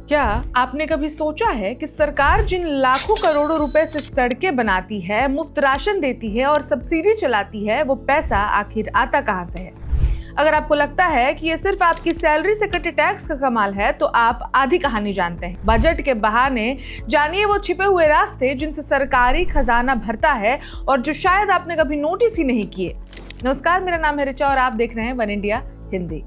क्या आपने कभी सोचा है कि सरकार जिन लाखों करोड़ों रुपए से सड़कें बनाती है, मुफ्त राशन देती है और सब्सिडी चलाती है, वो पैसा आखिर आता कहां से है? अगर आपको लगता है कि ये सिर्फ आपकी सैलरी से कटे टैक्स का कमाल है, तो आप आधी कहानी जानते हैं। बजट के बहाने जानिए वो छिपे हुए रास्ते जिनसे सरकारी खजाना भरता है और जो शायद आपने कभी नोटिस ही नहीं किए। नमस्कार, मेरा नाम है रिचा और आप देख रहे हैं वन इंडिया हिंदी।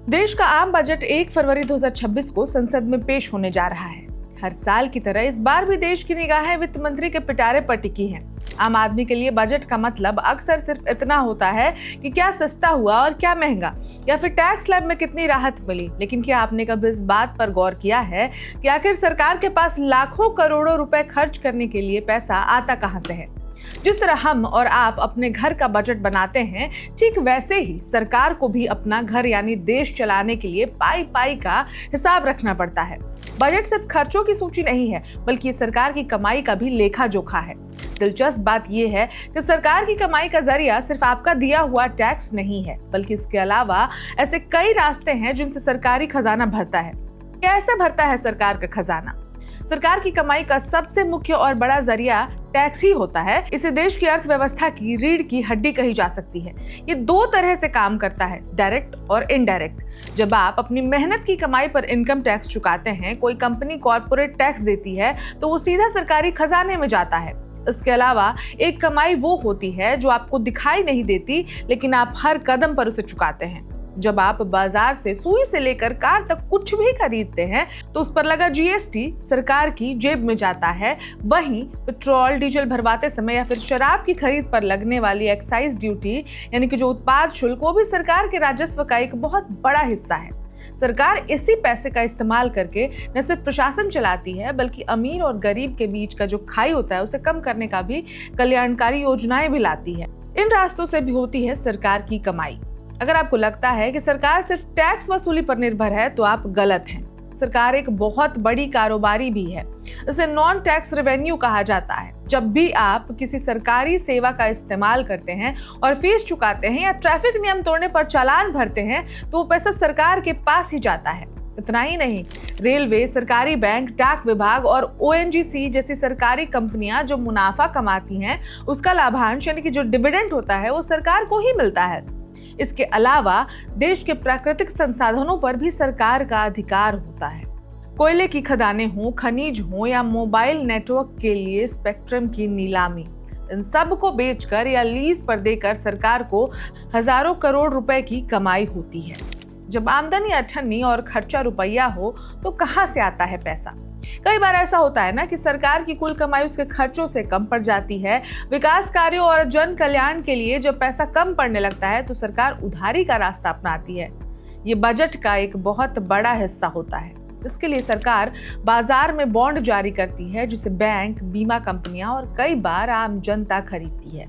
देश का आम बजट 1 फरवरी 2026 को संसद में पेश होने जा रहा है। हर साल की तरह इस बार भी देश की निगाहें वित्त मंत्री के पिटारे पर टिकी हैं। आम आदमी के लिए बजट का मतलब अक्सर सिर्फ इतना होता है कि क्या सस्ता हुआ और क्या महंगा, या फिर टैक्स स्लैब में कितनी राहत मिली। लेकिन क्या आपने कभी इस बात पर गौर किया है कि आखिर सरकार के पास लाखों करोड़ों रुपए खर्च करने के लिए पैसा आता कहां से है? जिस तरह हम और आप अपने घर का बजट बनाते हैं, ठीक वैसे ही सरकार को भी अपना घर यानी देश चलाने के लिए पाई पाई का हिसाब रखना पड़ता है। बजट सिर्फ खर्चों की सूची नहीं है, बल्कि सरकार की कमाई का भी लेखा जोखा है। दिलचस्प बात यह है कि सरकार की कमाई का जरिया सिर्फ आपका दिया हुआ टैक्स नहीं है, बल्कि इसके अलावा ऐसे कई रास्ते हैं जिनसे सरकारी खजाना भरता है। कैसे भरता है सरकार का खजाना? सरकार की कमाई का सबसे मुख्य और बड़ा जरिया टैक्स ही होता है। इसे देश की अर्थव्यवस्था की रीढ़ की हड्डी कही जा सकती है। ये दो तरह से काम करता है, डायरेक्ट और इनडायरेक्ट। जब आप अपनी मेहनत की कमाई पर इनकम टैक्स चुकाते हैं, कोई कंपनी कॉर्पोरेट टैक्स देती है, तो वो सीधा सरकारी खजाने में जाता है। इसके अलावा एक कमाई वो होती है जो आपको दिखाई नहीं देती, लेकिन आप हर कदम पर उसे चुकाते हैं। जब आप बाजार से सुई से लेकर कार तक कुछ भी खरीदते हैं, तो उस पर लगा जीएसटी सरकार की जेब में जाता है। वहीं पेट्रोल डीजल भरवाते समय या फिर शराब की खरीद पर लगने वाली एक्साइज ड्यूटी यानी कि जो उत्पाद शुल्क, वो भी सरकार के राजस्व का एक बहुत बड़ा हिस्सा है। सरकार इसी पैसे का इस्तेमाल करके न सिर्फ प्रशासन चलाती है, बल्कि अमीर और गरीब के बीच का जो खाई होता है उसे कम करने का भी कल्याणकारी योजनाएं भी लाती है। इन रास्तों से भी होती है सरकार की कमाई। अगर आपको लगता है कि सरकार सिर्फ टैक्स वसूली पर निर्भर है, तो आप गलत हैं। सरकार एक बहुत बड़ी कारोबारी भी है। इसे नॉन टैक्स रेवेन्यू कहा जाता है। जब भी आप किसी सरकारी सेवा का इस्तेमाल करते हैं और फीस चुकाते हैं या ट्रैफिक नियम तोड़ने पर चालान भरते हैं, तो वो पैसा सरकार के पास ही जाता है। इतना ही नहीं, रेलवे, सरकारी बैंक, डाक विभाग और ओएनजीसी जैसी सरकारी कंपनियां जो मुनाफा कमाती हैं, उसका लाभांश यानी कि जो डिविडेंड होता है, वो सरकार को ही मिलता है। इसके अलावा देश के प्राकृतिक संसाधनों पर भी सरकार का अधिकार होता है। कोयले की खदानें हों, खनिज हों या मोबाइल नेटवर्क के लिए स्पेक्ट्रम की नीलामी, इन सब को बेचकर या लीज पर देकर सरकार को हजारों करोड़ रुपए की कमाई होती है। जब आमदनी अठन्नी और खर्चा रुपया हो, तो कहां से आता है पैसा? कई बार ऐसा होता है ना कि सरकार की कुल कमाई उसके खर्चों से कम पड़ जाती है। विकास कार्यों और जन कल्याण के लिए जब पैसा कम पड़ने लगता है, तो सरकार उधारी का रास्ता अपनाती है। ये बजट का एक बहुत बड़ा हिस्सा होता है। इसके लिए सरकार बाजार में बॉन्ड जारी करती है, जिसे बैंक, बीमा कंपनियां और कई बार आम जनता खरीदती है।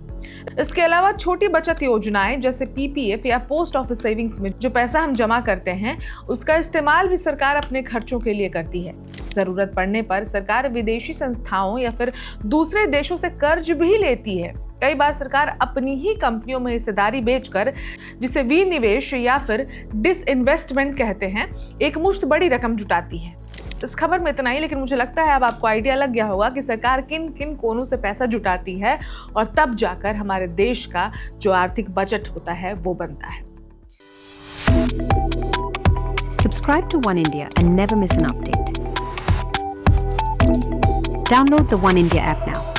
इसके अलावा छोटी बचत योजनाएं जैसे पीपीएफ या पोस्ट ऑफिस सेविंग्स में जो पैसा हम जमा करते हैं, उसका इस्तेमाल भी सरकार अपने खर्चों के लिए करती है। जरूरत पड़ने पर सरकार विदेशी संस्थाओं या फिर दूसरे देशों से कर्ज भी लेती है। कई बार सरकार अपनी ही कंपनियों में हिस्सेदारी बेचकर, जिसे विनिवेश या फिर डिसइन्वेस्टमेंट कहते हैं, एक मुश्त बड़ी रकम जुटाती है। इस खबर में इतना ही, लेकिन मुझे लगता है अब आपको आइडिया लग गया होगा कि सरकार किन किन कोनों से पैसा जुटाती है और तब जाकर हमारे देश का जो आर्थिक बजट होता है वो बनता है। Subscribe to One India and never miss an update. Download the One India app now.